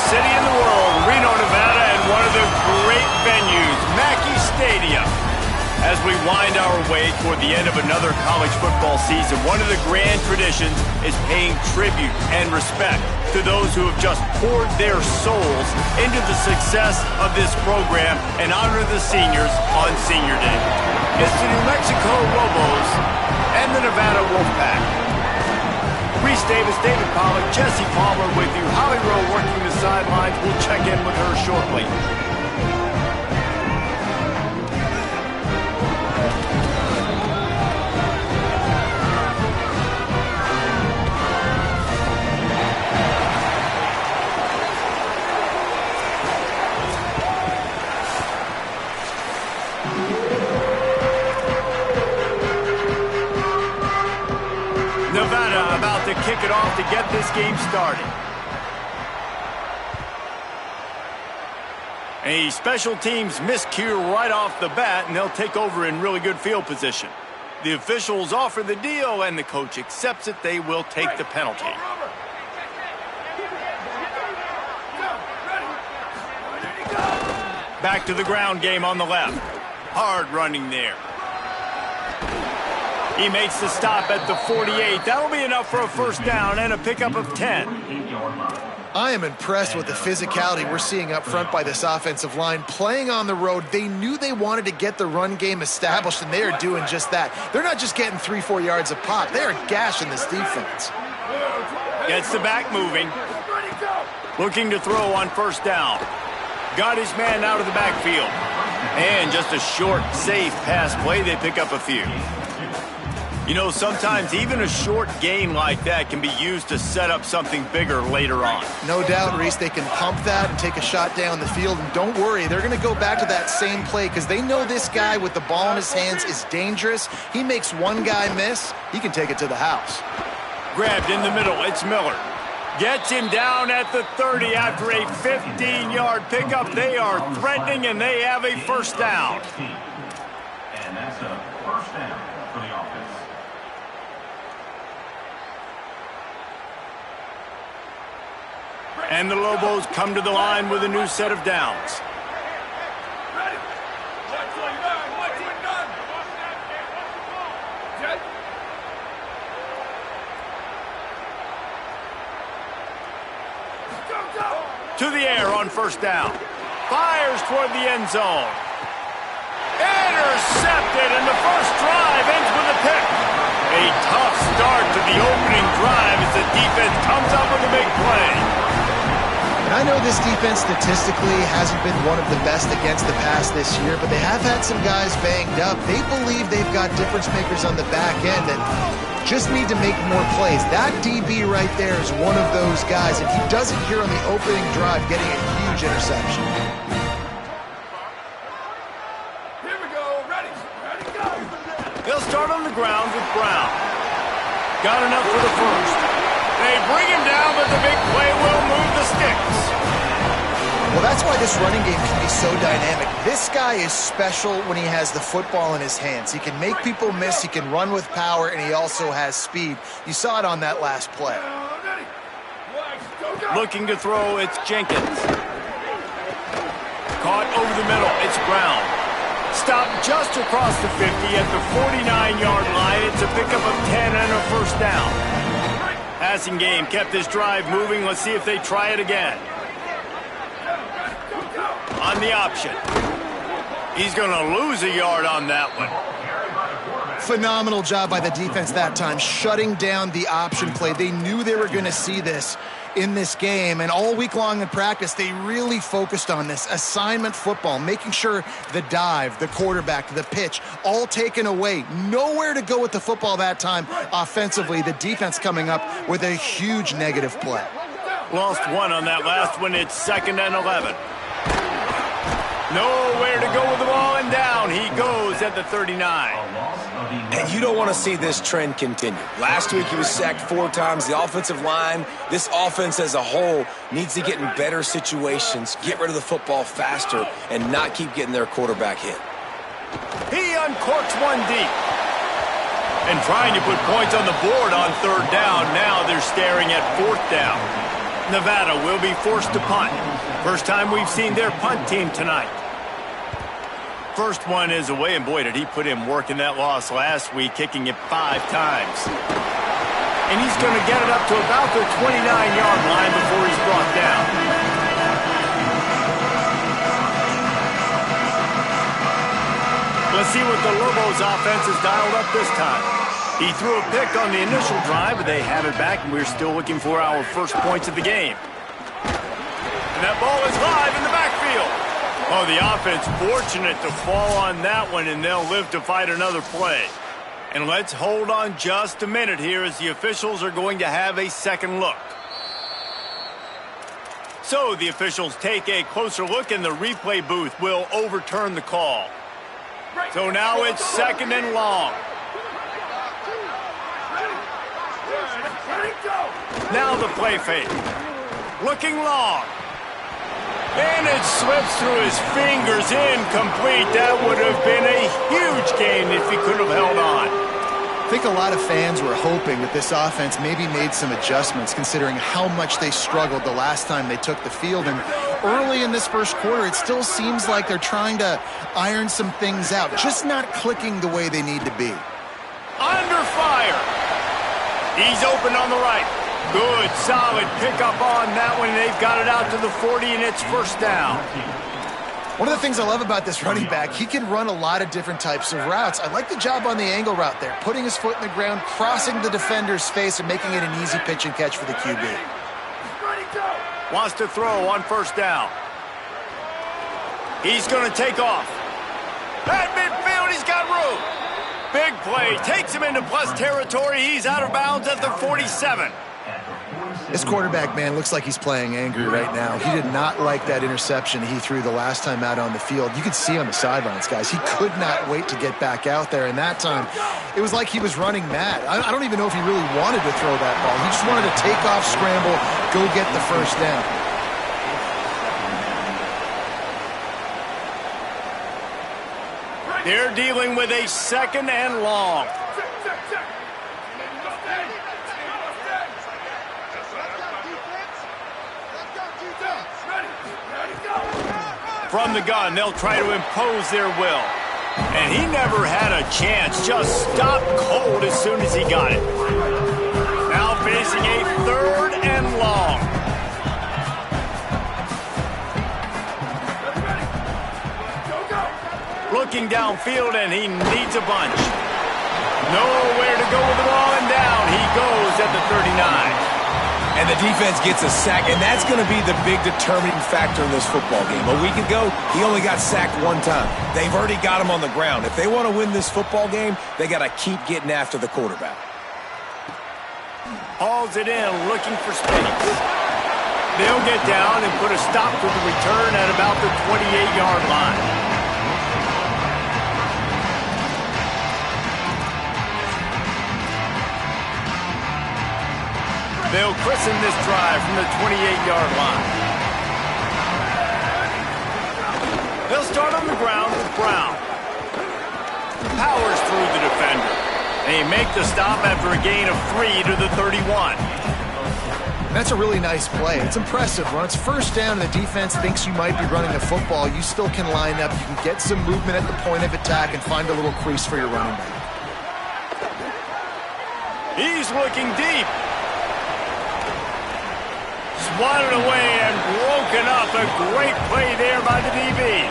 city in the world, Reno, Nevada, and one of the great venues, Mackey Stadium. As we wind our way toward the end of another college football season, one of the grand traditions is paying tribute and respect to those who have just poured their souls into the success of this program and honor the seniors on Senior Day. It's the New Mexico Lobos and the Nevada Wolfpack. Reese Davis, David Pollack, Jesse Palmer with you. Holly Rowe working the sidelines. We'll check in with her shortly. Nevada about to kick it off to get this game started. A special teams miscue right off the bat, and they'll take over in really good field position. The officials offer the deal, and the coach accepts it. They will take the penalty. Back to the ground game on the left. Hard running there. He makes the stop at the 48. That'll be enough for a first down and a pickup of 10. I am impressed with the physicality we're seeing up front by this offensive line. Playing on the road, they knew they wanted to get the run game established, and they are doing just that. They're not just getting 3-4 yards a pop. They are gashing this defense. Gets the back moving. Looking to throw on first down. Got his man out of the backfield. And just a short, safe pass play. They pick up a few. You know, sometimes even a short gain like that can be used to set up something bigger later on. No doubt, Reese, they can pump that and take a shot down the field. And don't worry, they're going to go back to that same play because they know this guy with the ball in his hands is dangerous. He makes one guy miss, he can take it to the house. Grabbed in the middle, it's Miller. Gets him down at the 30 after a 15-yard pickup. They are threatening, and they have a first down. And that's a first down for the offense. And the Lobos come to the line with a new set of downs. To the air on first down. Fires toward the end zone. Intercepted, and the first drive ends with a pick. A tough start to the opening drive as the defense comes up with a big play. And I know this defense statistically hasn't been one of the best against the pass this year, but they have had some guys banged up. They believe they've got difference makers on the back end that just need to make more plays. That DB right there is one of those guys, and he does it here on the opening drive, getting a huge interception. Here we go. Ready, go. They'll start on the ground with Brown. Got enough for the first. They bring him down, but the big play will move the sticks. Well, that's why this running game can be so dynamic. This guy is special when he has the football in his hands. He can make people miss, he can run with power, and he also has speed. You saw it on that last play. Looking to throw, it's Jenkins. Caught over the middle, it's Brown. Stopped just across the 50 at the 49-yard line. It's a pickup of 10 and a first down. Passing game kept this drive moving. Let's see if they try it again. On the option. He's going to lose a yard on that one. Phenomenal job by the defense that time, shutting down the option play. They knew they were going to see this in this game, and all week long in practice, they really focused on this assignment football, making sure the dive, the quarterback, the pitch, all taken away. Nowhere to go with the football that time offensively. The defense coming up with a huge negative play. Lost one on that last one. It's 2nd and 11. Nowhere to go with the ball, and down he goes at the 39. And you don't want to see this trend continue. Last week he was sacked 4 times. The offensive line, this offense as a whole, needs to get in better situations, get rid of the football faster, and not keep getting their quarterback hit. He uncorks one deep. And trying to put points on the board on 3rd down. Now they're staring at 4th down. Nevada will be forced to punt. First time we've seen their punt team tonight. First one is away, and boy, did he put in work in that loss last week, kicking it 5 times. And he's going to get it up to about the 29-yard line before he's brought down. Let's see what the Lobos offense has dialed up this time. He threw a pick on the initial drive, but they have it back, and we're still looking for our first points of the game. And that ball is live in the backfield. Oh, the offense fortunate to fall on that one, and they'll live to fight another play. And let's hold on just a minute here as the officials are going to have a second look. So the officials take a closer look, and the replay booth will overturn the call. So now it's 2nd and long. Now the play fake. Looking long. And it slips through his fingers, incomplete. That would have been a huge gain if he could have held on. I think a lot of fans were hoping that this offense maybe made some adjustments considering how much they struggled the last time they took the field. And early in this first quarter, it still seems like they're trying to iron some things out, just not clicking the way they need to be. Under fire. He's open on the right. Good, solid pickup on that one. They've got it out to the 40, and it's first down. One of the things I love about this running back, he can run a lot of different types of routes. I like the job on the angle route there, putting his foot in the ground, crossing the defender's face, and making it an easy pitch and catch for the QB. Wants to throw on first down. He's going to take off. At midfield, he's got room. Big play, takes him into plus territory. He's out of bounds at the 47. This quarterback, man, looks like he's playing angry right now. He did not like that interception he threw the last time out on the field. You could see on the sidelines, guys. He could not wait to get back out there, and that time it was like he was running mad. I don't even know if he really wanted to throw that ball. He just wanted to take off, scramble, go get the first down. They're dealing with a 2nd and long. From the gun, they'll try to impose their will. And he never had a chance, just stopped cold as soon as he got it. Now facing a 3rd and long. Looking downfield, and he needs a bunch. Nowhere to go with the ball, and down he goes at the 39. And the defense gets a sack, and that's going to be the big determining factor in this football game. A week ago, he only got sacked 1 time. They've already got him on the ground. If they want to win this football game, they got to keep getting after the quarterback. Hauls it in, looking for space. They'll get down and put a stop to the return at about the 28-yard line. They'll christen this drive from the 28-yard line. They'll start on the ground with Brown. Powers through the defender. They make the stop after a gain of 3 to the 31. That's a really nice play. It's impressive. When it's first down and the defense thinks you might be running the football, you still can line up. You can get some movement at the point of attack and find a little crease for your running back. He's looking deep. Swatted away and broken up. A great play there by the DB.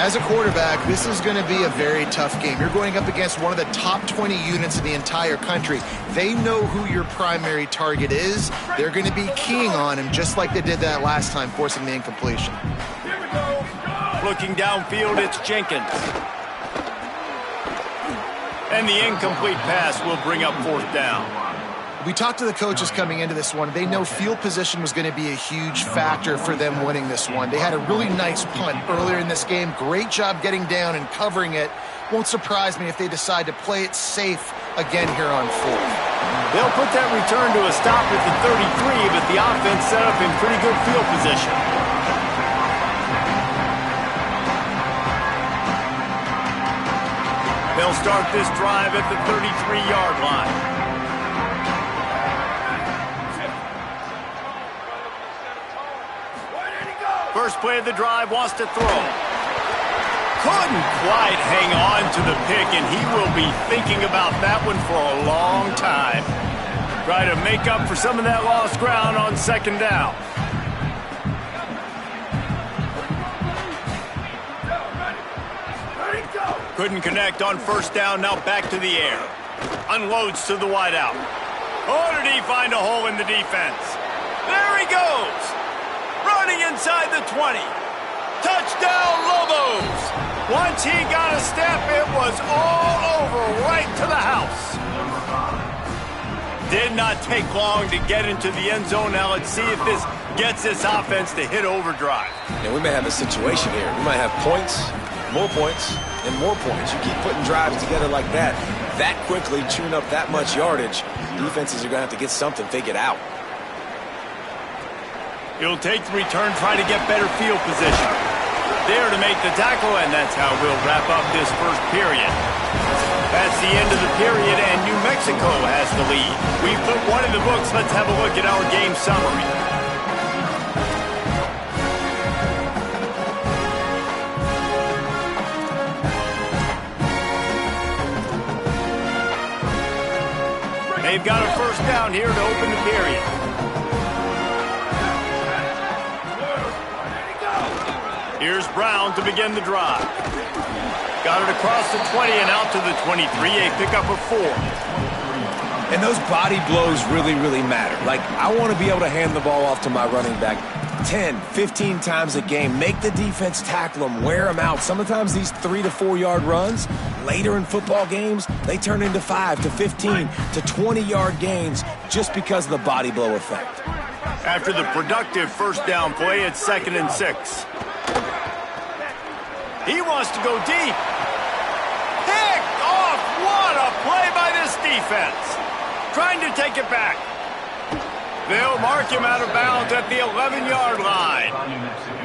As a quarterback, this is going to be a very tough game. You're going up against one of the top 20 units in the entire country. They know who your primary target is. They're going to be keying on him just like they did that last time, forcing the incompletion. Looking downfield, it's Jenkins. And the incomplete pass will bring up 4th down. We talked to the coaches coming into this one. They know field position was going to be a huge factor for them winning this one. They had a really nice punt earlier in this game. Great job getting down and covering it. Won't surprise me if they decide to play it safe again here on 4th. They'll put that return to a stop at the 33, but the offense set up in pretty good field position. They'll start this drive at the 33-yard line. First play of the drive, wants to throw. Couldn't quite hang on to the pick, and he will be thinking about that one for a long time. Try to make up for some of that lost ground on second down. Couldn't connect on first down, now back to the air. Unloads to the wideout. Oh, did he find a hole in the defense? There he goes! Running inside the 20. Touchdown, Lobos! Once he got a step, it was all over, right to the house. Did not take long to get into the end zone. Now let's see if this gets this offense to hit overdrive. And we may have a situation here. We might have points, and more points. You keep putting drives together like that quickly, chewing up that much yardage, defenses are going to have to get something figured out. He'll take the return, try to get better field position. There to make the tackle, and that's how we'll wrap up this first period. That's the end of the period, and New Mexico has the lead. We put one in the books. Let's have a look at our game summary. They've got a first down here to open the period. Here's Brown to begin the drive. Got it across the 20 and out to the 23, a pickup of 4. And those body blows really, really matter. Like, I want to be able to hand the ball off to my running back 10, 15 times a game. Make the defense tackle them, wear them out. Sometimes these 3 to 4 yard runs, later in football games, they turn into 5 to 15 to 20 yard gains just because of the body blow effect. After the productive first down play, it's 2nd and 6. He wants to go deep. Picked off. What a play by this defense. Trying to take it back. They'll mark him out of bounds at the 11-yard line.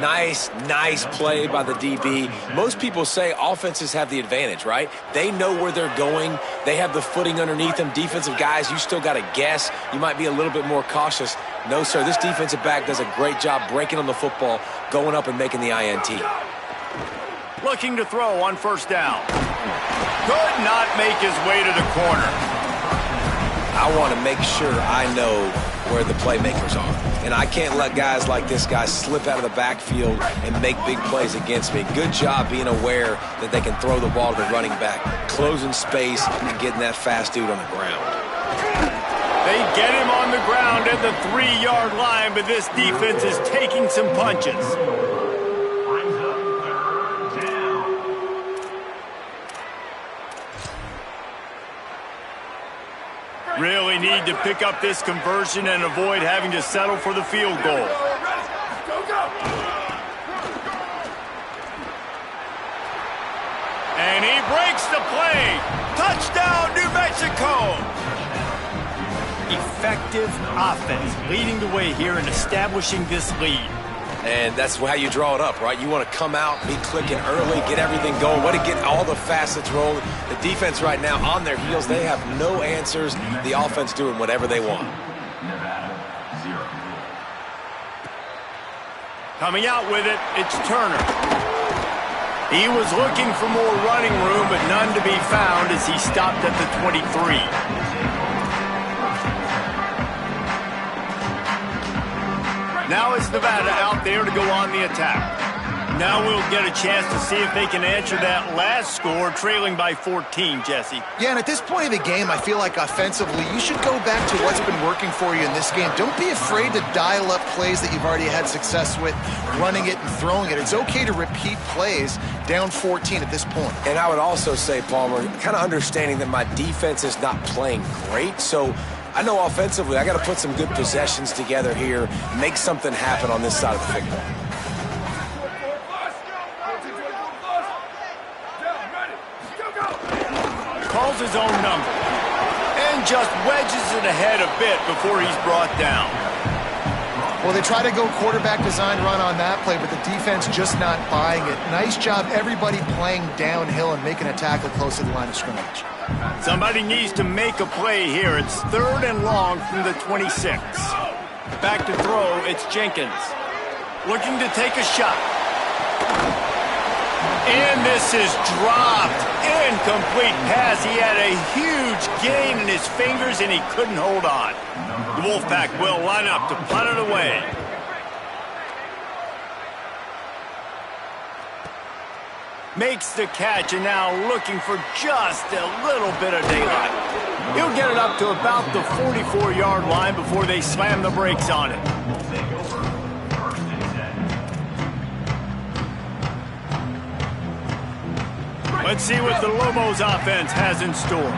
Nice play by the DB. Most people say offenses have the advantage, right? They know where they're going. They have the footing underneath them. Defensive guys, you still got to guess. You might be a little bit more cautious. No, sir, this defensive back does a great job breaking on the football, going up and making the INT. Looking to throw on first down. Could not make his way to the corner. I want to make sure I know where the playmakers are. And I can't let guys like this guy slip out of the backfield and make big plays against me. Good job being aware that they can throw the ball to the running back, closing space and getting that fast dude on the ground. They get him on the ground at the 3-yard line, but this defense is taking some punches. Really need to pick up this conversion and avoid having to settle for the field goal. And he breaks the play. Touchdown, New Mexico. Effective offense leading the way here and establishing this lead. And that's how you draw it up, right? You want to come out, be clicking early, get everything going, want to get all the facets rolling. The defense right now on their heels, they have no answers. The offense doing whatever they want. Coming out with it, it's Turner. He was looking for more running room, but none to be found as he stopped at the 23. Now it's Nevada out there to go on the attack. Now we'll get a chance to see if they can answer that last score, trailing by 14, Jesse. Yeah, and at this point of the game, I feel like offensively, you should go back to what's been working for you in this game. Don't be afraid to dial up plays that you've already had success with, running it and throwing it. It's okay to repeat plays down 14 at this point. And I would also say, Palmer, kind of understanding that my defense is not playing great, so I know offensively I got to put some good possessions together here, make something happen on this side of the football. Calls his own number and just wedges it ahead a bit before he's brought down. Well, they try to go quarterback design run on that play, but the defense just not buying it. Nice job, everybody playing downhill and making a tackle close to the line of scrimmage. Somebody needs to make a play here. It's 3rd and long from the 26. Back to throw, it's Jenkins. looking to take a shot. And this is dropped. Incomplete pass. He had a huge gain in his fingers, and he couldn't hold on. The Wolfpack will line up to punt it away. Makes the catch, and now looking for just a little bit of daylight. He'll get it up to about the 44-yard line before they slam the brakes on it. Let's see what the Lobos offense has in store.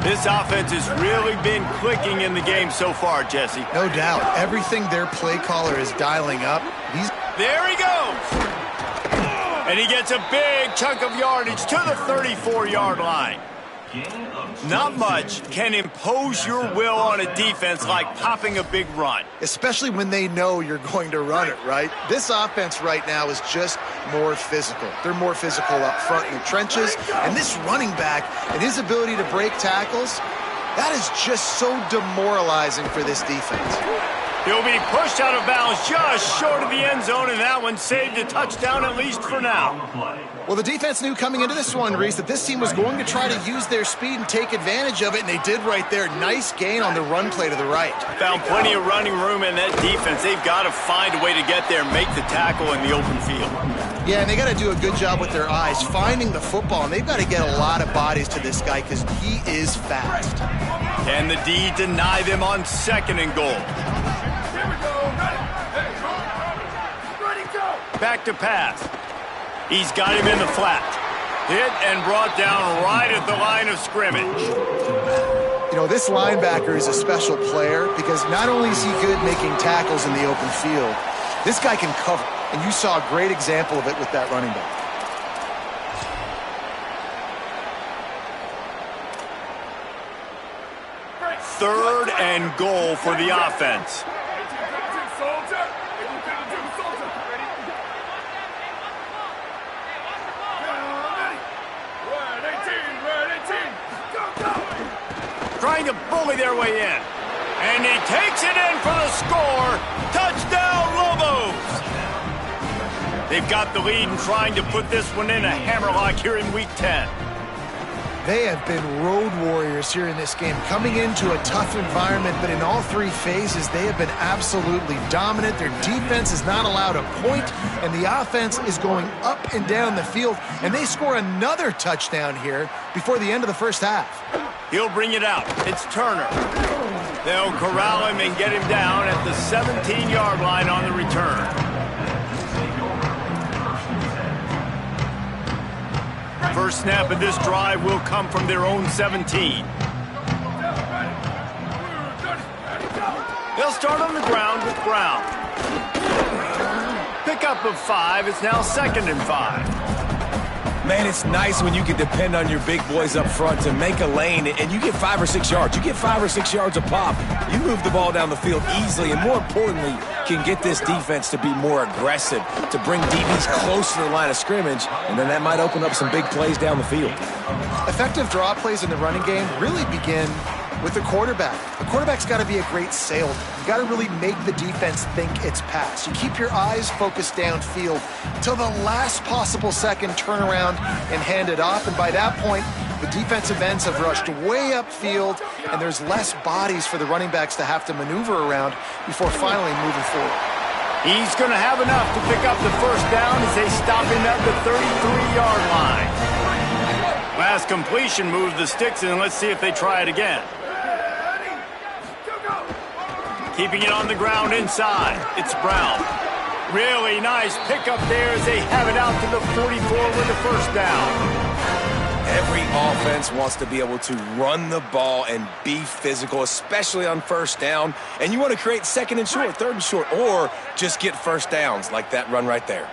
This offense has really been clicking in the game so far, Jesse. No doubt. Everything their play caller is dialing up. There he goes! And he gets a big chunk of yardage to the 34-yard line. Not much can impose your will on a defense like popping a big run. Especially when they know you're going to run it, right? This offense right now is just more physical. They're more physical up front in the trenches. And this running back and his ability to break tackles, that is just so demoralizing for this defense. He'll be pushed out of bounds just short of the end zone, and that one saved a touchdown at least for now. Well, the defense knew coming into this one, Reese, that this team was going to try to use their speed and take advantage of it, and they did right there. Nice gain on the run play to the right. Found plenty of running room in that defense. They've got to find a way to get there and make the tackle in the open field. Yeah, and they got to do a good job with their eyes, finding the football, and they've got to get a lot of bodies to this guy because he is fast. And the D deny them on 2nd and goal. Back to pass. He's got him in the flat. Hit and brought down right at the line of scrimmage. You know, this linebacker is a special player because not only is he good making tackles in the open field, this guy can cover. And you saw a great example of it with that running back. Third and goal for the offense. Trying to bully their way in. And he takes it in for the score. Touchdown, Lobos! They've got the lead and trying to put this one in a hammerlock here in Week 10. They have been road warriors here in this game, coming into a tough environment, but in all three phases, they have been absolutely dominant. Their defense is not allowed a point, and the offense is going up and down the field, and they score another touchdown here before the end of the first half. He'll bring it out. It's Turner. They'll corral him and get him down at the 17-yard line on the return. First snap of this drive will come from their own 17. They'll start on the ground with Brown. Pickup of 5. It's now 2nd and 5. Man, it's nice when you can depend on your big boys up front to make a lane, and you get 5 or 6 yards. You get 5 or 6 yards a pop. You move the ball down the field easily, and more importantly, can get this defense to be more aggressive, to bring DBs close to the line of scrimmage, and then that might open up some big plays down the field. Effective draw plays in the running game really begin with the quarterback. The quarterback's got to be a great salesman. You got to really make the defense think it's pass. You keep your eyes focused downfield till the last possible second, turn around and hand it off. And by that point, the defensive ends have rushed way upfield, and there's less bodies for the running backs to have to maneuver around before finally moving forward. He's going to have enough to pick up the first down as they stop him at the 33-yard line. Last completion moves the sticks, and let's see if they try it again. Keeping it on the ground inside. It's Brown. Really nice pickup there as they have it out to the 44 with the first down. Every offense wants to be able to run the ball and be physical, especially on first down. And you want to create 2nd and short, 3rd and short, or just get first downs like that run right there.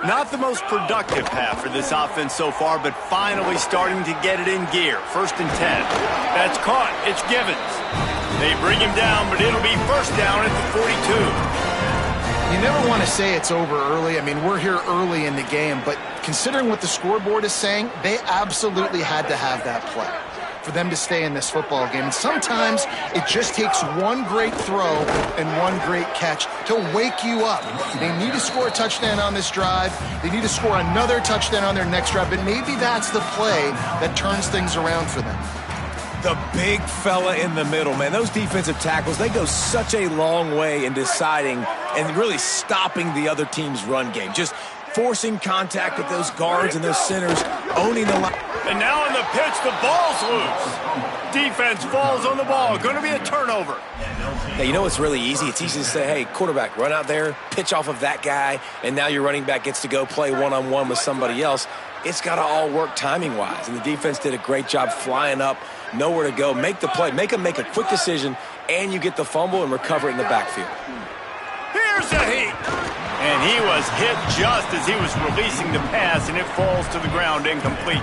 Not the most productive half for this offense so far, but finally starting to get it in gear. 1st and 10. That's caught. It's Givens. They bring him down, but it'll be first down at the 42. You never want to say it's over early. I mean, we're here early in the game, but considering what the scoreboard is saying, they absolutely had to have that play. for them to stay in this football game. And sometimes it just takes one great throw and one great catch to wake you up. They need to score a touchdown on this drive. They need to score another touchdown on their next drive, but maybe that's the play that turns things around for them. The big fella in the middle, man. Those defensive tackles, they go such a long way in deciding and really stopping the other team's run game. Just forcing contact with those guards and those centers, owning the line. And now on the pitch, the ball's loose. Defense falls on the ball. Going to be a turnover. Hey, you know what's really easy? It's easy to say, hey, quarterback, run out there, pitch off of that guy, and now your running back gets to go play one-on-one with somebody else. It's got to all work timing-wise, and the defense did a great job flying up, nowhere to go, make the play, make them make a quick decision, and you get the fumble and recover it in the backfield. Here's a heat. And he was hit just as he was releasing the pass, and it falls to the ground incomplete.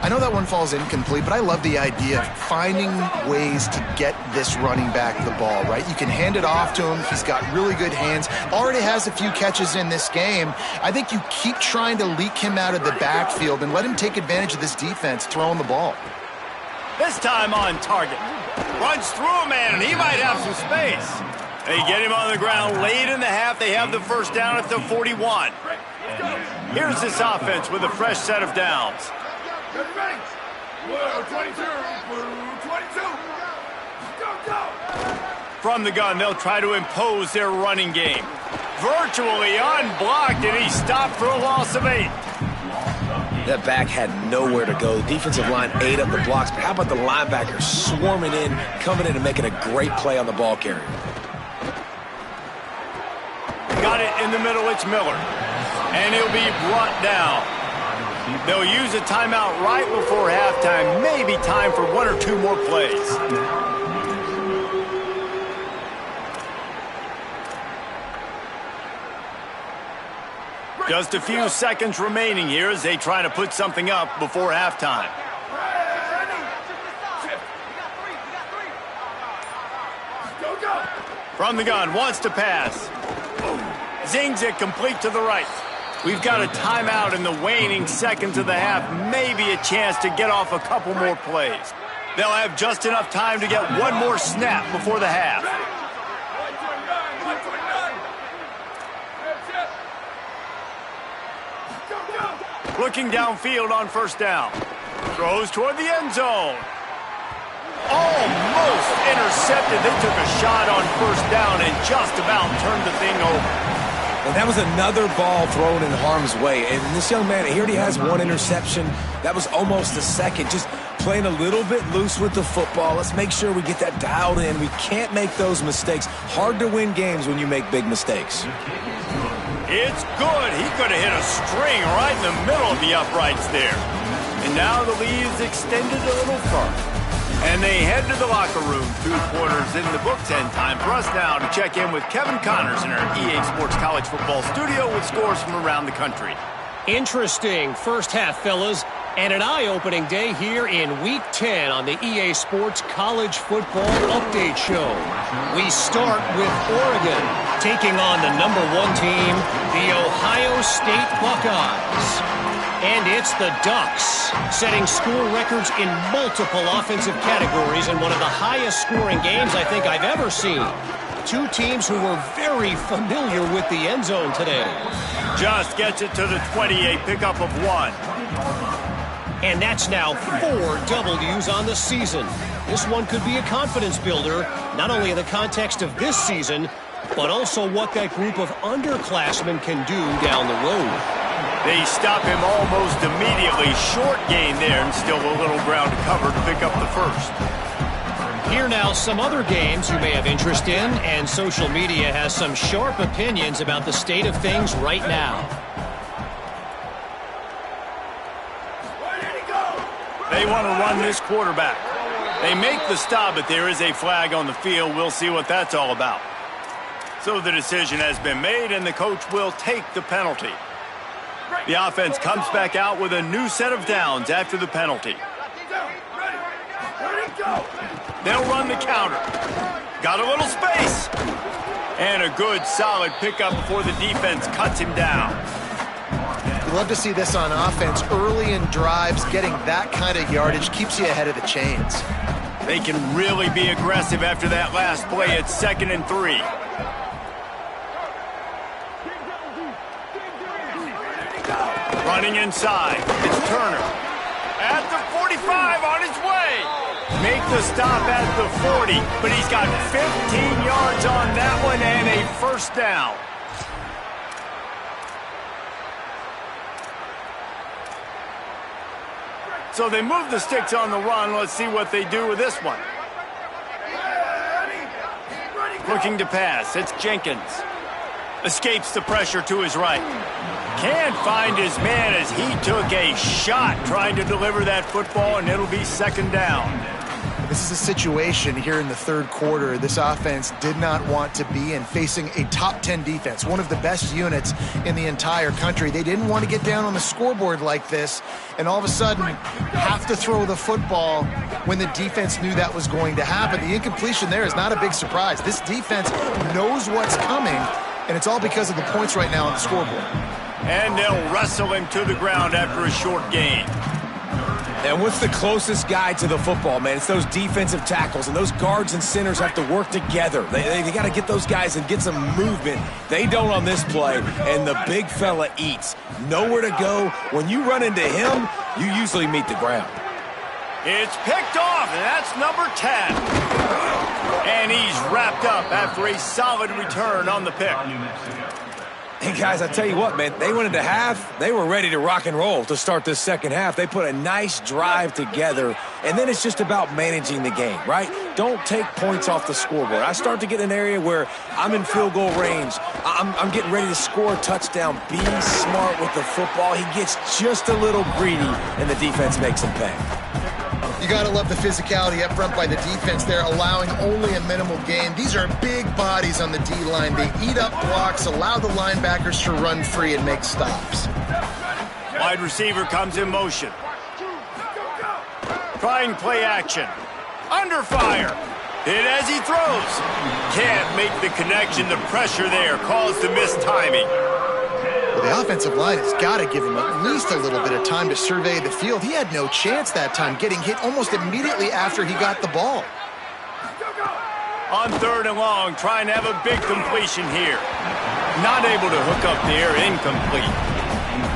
I know that one falls incomplete, but I love the idea of finding ways to get this running back the ball, right? You can hand it off to him. He's got really good hands. Already has a few catches in this game. I think you keep trying to leak him out of the backfield and let him take advantage of this defense throwing the ball. This time on target. Runs through a man, and he might have some space. They get him on the ground late in the half. They have the first down at the 41. Here's this offense with a fresh set of downs. Ready? 22. Go. From the gun, they'll try to impose their running game. Virtually unblocked, and he stopped for a loss of 8. That back had nowhere to go. The defensive line ate up the blocks, but how about the linebackers swarming in, coming in and making a great play on the ball carrier? Got it in the middle, it's Miller. And he'll be brought down. They'll use a timeout right before halftime. Maybe time for one or two more plays. Just a few seconds remaining here as they try to put something up before halftime. From the gun, wants to pass. Zings it complete to the right. We've got a timeout in the waning seconds of the half. Maybe a chance to get off a couple more plays. They'll have just enough time to get one more snap before the half. Looking downfield on first down. Throws toward the end zone. Almost intercepted. They took a shot on first down and just about turned the thing over. And that was another ball thrown in harm's way. And this young man, he already has one interception. That was almost the second. Just playing a little bit loose with the football. Let's make sure we get that dialed in. We can't make those mistakes. Hard to win games when you make big mistakes. It's good. He could have hit a string right in the middle of the uprights there. And now the lead is extended a little further. And they head to the locker room. 2 quarters in the books, and time for us now to check in with Kevin Connors in our EA Sports College Football studio with scores from around the country. Interesting first half, fellas, and an eye-opening day here in Week 10 on the EA Sports College Football Update Show. We start with Oregon taking on the number 1 team, the Ohio State Buckeyes. And it's the Ducks, setting score records in multiple offensive categories in one of the highest scoring games I think I've ever seen. 2 teams who were very familiar with the end zone today. Just gets it to the 28, pickup of 1. And that's now 4 W's on the season. This one could be a confidence builder, not only in the context of this season, but also what that group of underclassmen can do down the road. They stop him almost immediately. Short gain there, and still a little ground to cover to pick up the first. Here now some other games you may have interest in, and social media has some sharp opinions about the state of things right now. They want to run this quarterback. They make the stop, but there is a flag on the field. We'll see what that's all about. So the decision has been made, and the coach will take the penalty. The offense comes back out with a new set of downs after the penalty. They'll run the counter. Got a little space. And a good, solid pickup before the defense cuts him down. love to see this on offense. Early in drives, getting that kind of yardage keeps you ahead of the chains. They can really be aggressive after that last play. It's 2nd and 3. Running inside. It's Turner. At the 45, on his way. Make the stop at the 40, but he's got 15 yards on that one and a first down. So they move the sticks on the run. Let's see what they do with this one. Looking to pass. It's Jenkins. Escapes the pressure to his right. Can't find his man as he took a shot trying to deliver that football, and it'll be 2nd down. This is a situation here in the 3rd quarter this offense did not want to be in, facing a top 10 defense, one of the best units in the entire country. They didn't want to get down on the scoreboard like this and all of a sudden have to throw the football when the defense knew that was going to happen. The incompletion there is not a big surprise. This defense knows what's coming, and it's all because of the points right now on the scoreboard. And they'll wrestle him to the ground after a short gain. And what's the closest guy to the football, man? It's those defensive tackles, and those guards and centers have to work together. They got to get those guys and get some movement. They don't on this play, and the big fella eats. Nowhere to go. When you run into him, you usually meet the ground. It's picked off, and that's number 10. And he's wrapped up after a solid return on the pick. Hey, guys, I tell you what, man, they went into half. They were ready to rock and roll to start this 2nd half. They put a nice drive together, and then it's just about managing the game, right? Don't take points off the scoreboard. I start to get in an area where I'm in field goal range. I'm getting ready to score a touchdown. Be smart with the football. He gets just a little greedy, and the defense makes him pay. You got to love the physicality up front by the defense there, allowing only a minimal gain. These are big bodies on the D-line. They eat up blocks, allow the linebackers to run free and make stops. Wide receiver comes in motion. Trying play action. Under fire. Hit as he throws. Can't make the connection. The pressure there caused the missed timing. The offensive line has got to give him at least a little bit of time to survey the field. He had no chance that time, getting hit almost immediately after he got the ball. On 3rd and long, trying to have a big completion here. Not able to hook up there, incomplete.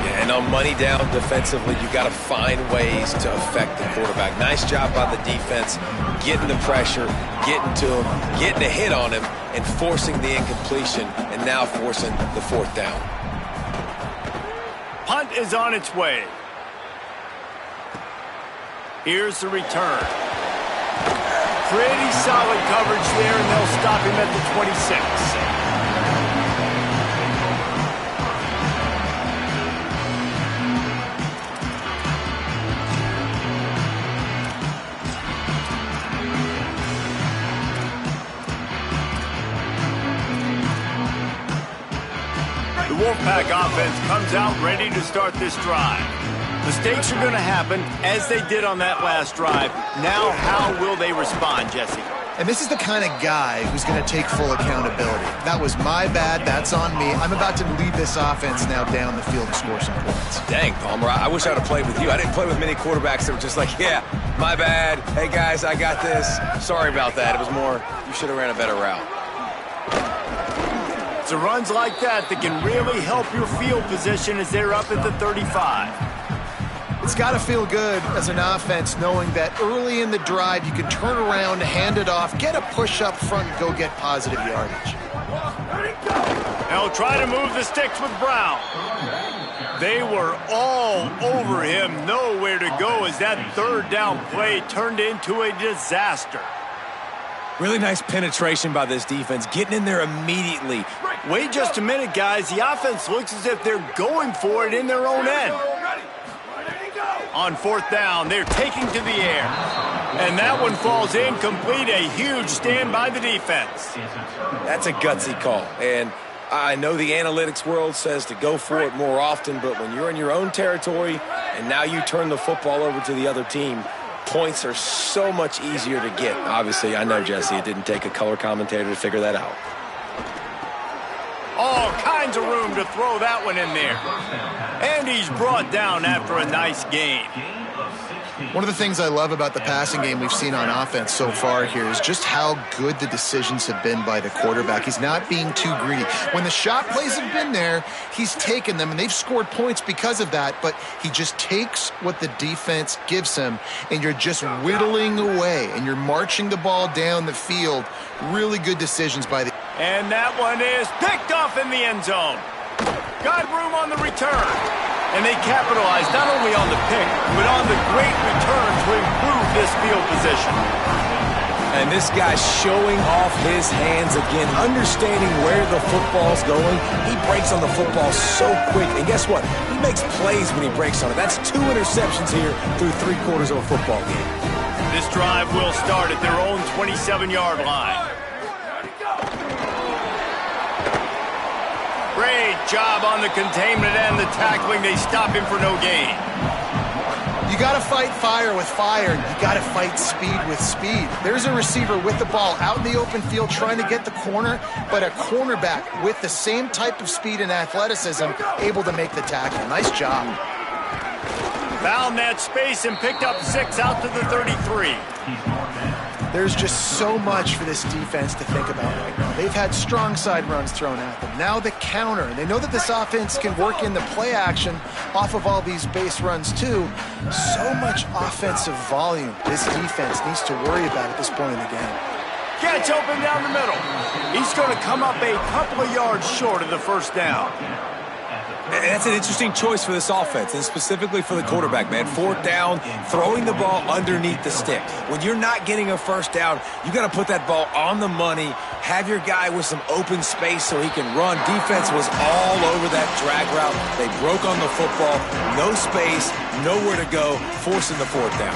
Yeah, and on money down defensively, you got to find ways to affect the quarterback. Nice job by the defense, getting the pressure, getting to him, getting a hit on him, and forcing the incompletion, and now forcing the 4th down. Punt is on its way. Here's the return. Pretty solid coverage there, and they'll stop him at the 26. The Wolfpack offense comes out ready to start this drive. Mistakes are going to happen, as they did on that last drive. Now, how will they respond, Jesse? And this is the kind of guy who's going to take full accountability. That was my bad. That's on me. I'm about to lead this offense now down the field and score some points. Dang, Palmer, I wish I'd have played with you. I didn't play with many quarterbacks that were just like, yeah, my bad. Hey, guys, I got this. Sorry about that. It was more, you should have ran a better route. It's runs like that that can really help your field position as they're up at the 35. It's got to feel good as an offense knowing that early in the drive you can turn around, hand it off, get a push up front, and go get positive yardage. They'll try to move the sticks with Brown. They were all over him, nowhere to go as that 3rd down play turned into a disaster. Really nice penetration by this defense, getting in there immediately. Wait just a minute, guys. The offense looks as if they're going for it in their own end. On 4th down, they're taking to the air. And that one falls incomplete. A huge stand by the defense. That's a gutsy call. And I know the analytics world says to go for it more often, but when you're in your own territory and now you turn the football over to the other team, points are so much easier to get. Obviously, I know, Jesse, it didn't take a color commentator to figure that out. All kinds finds a room to throw that one in there. And he's brought down after a nice gain. One of the things I love about the passing game we've seen on offense so far here is just how good the decisions have been by the quarterback. He's not being too greedy. When the shot plays have been there, he's taken them, and they've scored points because of that, but he just takes what the defense gives him, and you're just whittling away, and you're marching the ball down the field. Really good decisions by the... And that one is picked off in the end zone. Got room on the return. And they capitalized not only on the pick, but on the great return to improve this field position. And this guy's showing off his hands again, understanding where the football's going. He breaks on the football so quick. And guess what? He makes plays when he breaks on it. That's 2 interceptions here through 3/4 of a football game. This drive will start at their own 27-yard line. Great job on the containment and the tackling. They stop him for no gain. You got to fight fire with fire. You got to fight speed with speed. There's a receiver with the ball out in the open field trying to get the corner, but a cornerback with the same type of speed and athleticism able to make the tackle. Nice job. Found that space and picked up 6 out to the 33. There's just so much for this defense to think about right now. They've had strong side runs thrown at them. Now the counter. And they know that this offense can work in the play action off of all these base runs too. So much offensive volume this defense needs to worry about at this point in the game. Catch open down the middle. He's going to come up a couple of yards short of the first down. And that's an interesting choice for this offense, and specifically for the quarterback, man. 4th down, throwing the ball underneath the stick. When you're not getting a first down, you got to put that ball on the money, have your guy with some open space so he can run. Defense was all over that drag route. They broke on the football, no space, nowhere to go, forcing the 4th down.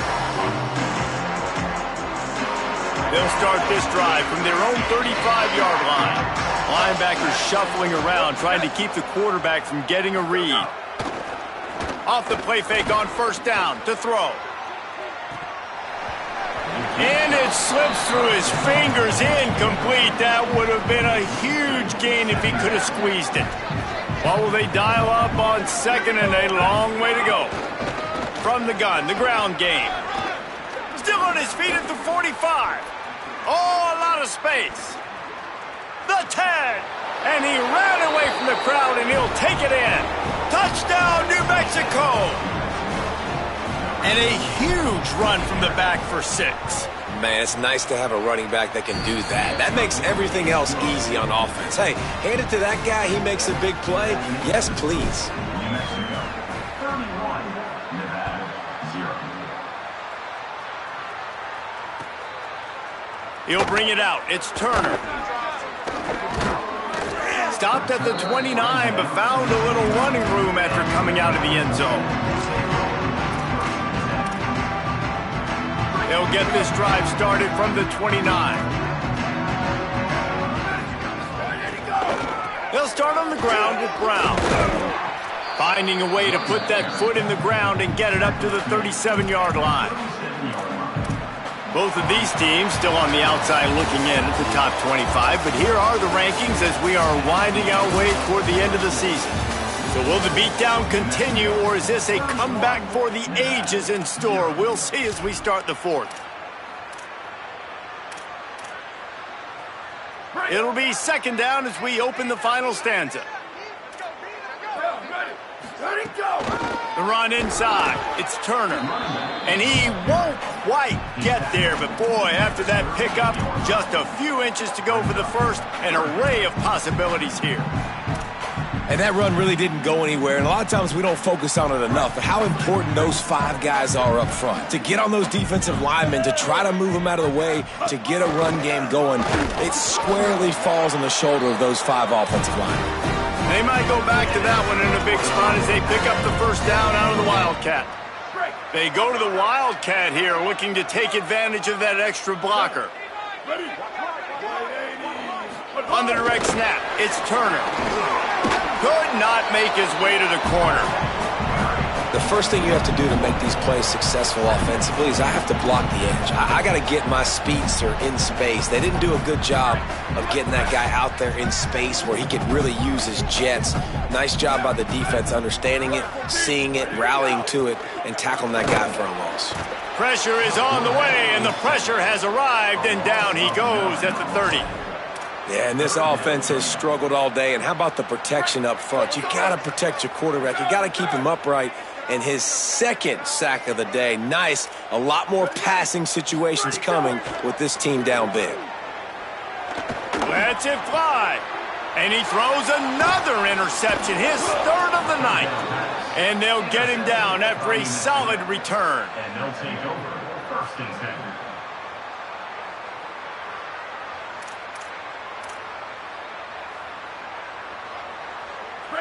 They'll start this drive from their own 35-yard line. Linebackers shuffling around, trying to keep the quarterback from getting a read. Off the play fake on first down to throw. And it slips through his fingers, incomplete. That would have been a huge gain if he could have squeezed it. What will they dial up on second and a long way to go? From the gun, the ground game. Still on his feet at the 45. Oh, a lot of space. The 10, and he ran away from the crowd, and he'll take it in. Touchdown, New Mexico. And a huge run from the back for 6. Man, it's nice to have a running back that can do that. That makes everything else easy on offense. Hey, hand it to that guy, he makes a big play. Yes, please. New Mexico, 31, Nevada, 0. He'll bring it out. It's Turner. Stopped at the 29, but found a little running room after coming out of the end zone. They'll get this drive started from the 29. They'll start on the ground with Brown. Finding a way to put that foot in the ground and get it up to the 37-yard line. Both of these teams still on the outside looking in at the top 25, but here are the rankings as we are winding our way toward the end of the season. So will the beatdown continue, or is this a comeback for the ages in store? We'll see as we start the 4th. It'll be second down as we open the final stanza. The run inside. It's Turner. And he won't quite get there, but boy, after that pickup, just a few inches to go for the first, an array of possibilities here. And that run really didn't go anywhere, and a lot of times we don't focus on it enough, but how important those 5 guys are up front. To get on those defensive linemen, to try to move them out of the way, to get a run game going, it squarely falls on the shoulder of those 5 offensive linemen. They might go back to that one in a big spot as they pick up the first down out of the Wildcat. They go to the Wildcat here, looking to take advantage of that extra blocker. On the direct snap, it's Turner. Could not make his way to the corner. the first thing you have to do to make these plays successful offensively is I have to block the edge. I got to get my speedster in space. They didn't do a good job of getting that guy out there in space where he could really use his jets. Nice job by the defense understanding it, seeing it, rallying to it, and tackling that guy for a loss. Pressure is on the way, and the pressure has arrived, and down he goes at the 30. Yeah, and this offense has struggled all day. And how about the protection up front? You got to protect your quarterback. You got to keep him upright. And his second sack of the day. Nice. A lot more passing situations coming with this team down big. Lets it fly. And he throws another interception, his third of the night. And they'll get him down after a solid return. And they'll take over 1st and 10.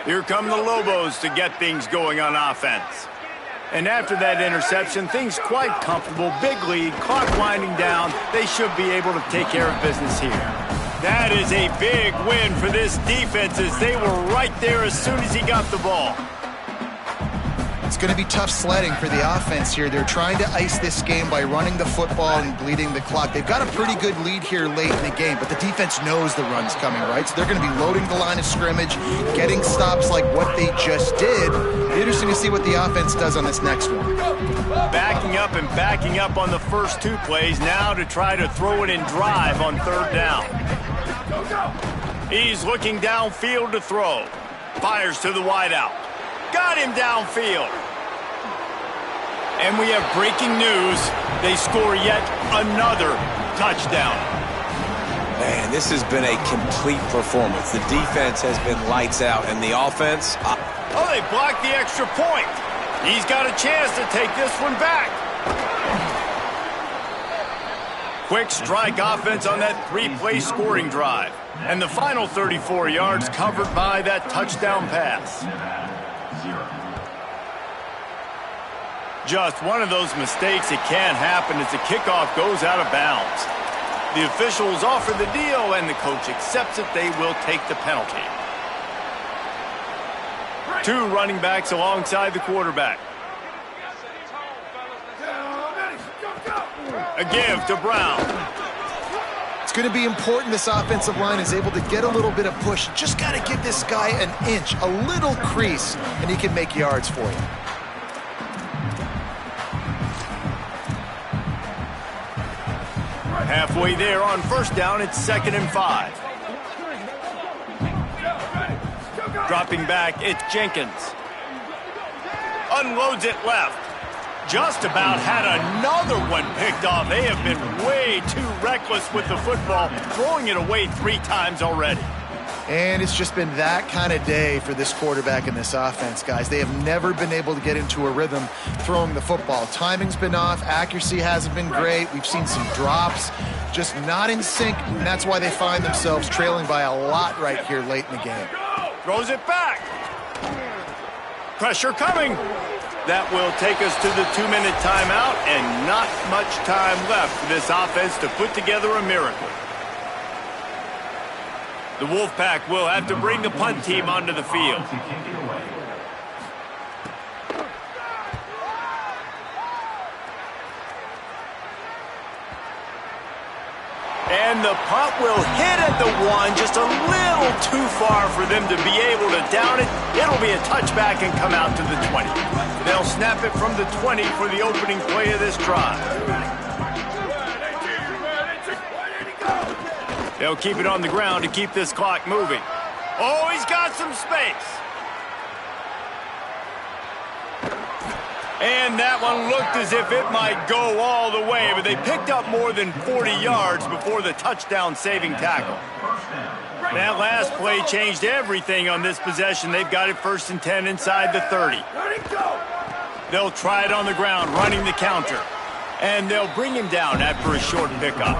Here come the Lobos to get things going on offense. And after that interception, things quite comfortable. Big lead, clock winding down. They should be able to take care of business here. That is a big win for this defense as they were right there as soon as he got the ball. It's going to be tough sledding for the offense here. They're trying to ice this game by running the football and bleeding the clock. They've got a pretty good lead here late in the game, but the defense knows the run's coming, right? So they're going to be loading the line of scrimmage, getting stops like what they just did. Interesting to see what the offense does on this next one. Backing up and backing up on the first 2 plays, now to try to throw it in drive on 3rd down. He's looking downfield to throw. Fires to the wideout. Got him downfield. And we have breaking news. They score yet another touchdown. Man, this has been a complete performance. The defense has been lights out, and the offense... Oh, they blocked the extra point. He's got a chance to take this one back. Quick strike offense on that 3-play scoring drive. And the final 34 yards covered by that touchdown pass. Just one of those mistakes that can happen as the kickoff goes out of bounds. The officials offer the deal, and the coach accepts it. They will take the penalty. 2 running backs alongside the quarterback. A give to Brown. It's going to be important this offensive line is able to get a little bit of push. Just got to give this guy an inch, a little crease, and he can make yards for you. Halfway there on 1st down, it's 2nd and 5. Dropping back, it's Jenkins. Unloads it left. Just about had another one picked off. They have been way too reckless with the football, throwing it away 3 times already. And it's just been that kind of day for this quarterback and this offense, guys. They have never been able to get into a rhythm throwing the football. Timing's been off. Accuracy hasn't been great. We've seen some drops, just not in sync, and that's why they find themselves trailing by a lot right here late in the game. Throws it back. Pressure coming. That will take us to the 2-minute timeout, and not much time left for this offense to put together a miracle. The Wolfpack will have to bring the punt team onto the field. And the punt will hit at the 1, just a little too far for them to be able to down it. It'll be a touchback and come out to the 20. They'll snap it from the 20 for the opening play of this drive. They'll keep it on the ground to keep this clock moving. Oh, he's got some space. And that one looked as if it might go all the way, but they picked up more than 40 yards before the touchdown-saving tackle. That last play changed everything on this possession. They've got it 1st and 10 inside the 30. They'll try it on the ground, running the counter. And they'll bring him down after a short pickup.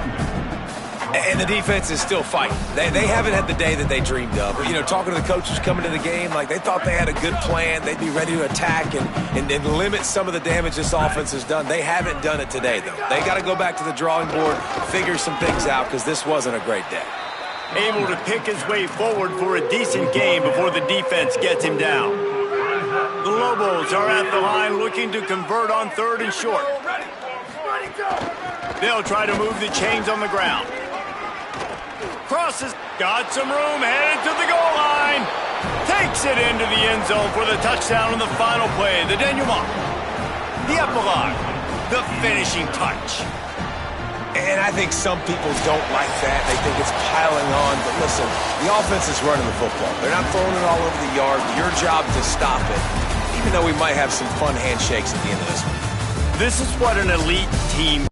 And the defense is still fighting. They haven't had the day that they dreamed of. You know, talking to the coaches coming to the game, like they thought they had a good plan. They'd be ready to attack and limit some of the damage this offense has done. They haven't done it today, though. They got to go back to the drawing board, figure some things out, because this wasn't a great day. Able to pick his way forward for a decent game before the defense gets him down. The Lobos are at the line looking to convert on 3rd and short. Ready, go! They'll try to move the chains on the ground. Crosses, got some room, headed to the goal line. Takes it into the end zone for the touchdown on the final play. The denouement, the epilogue, the finishing touch. And I think some people don't like that. They think it's piling on. But listen, the offense is running the football. They're not throwing it all over the yard. Your job to stop it, even though we might have some fun handshakes at the end of this one. This is what an elite team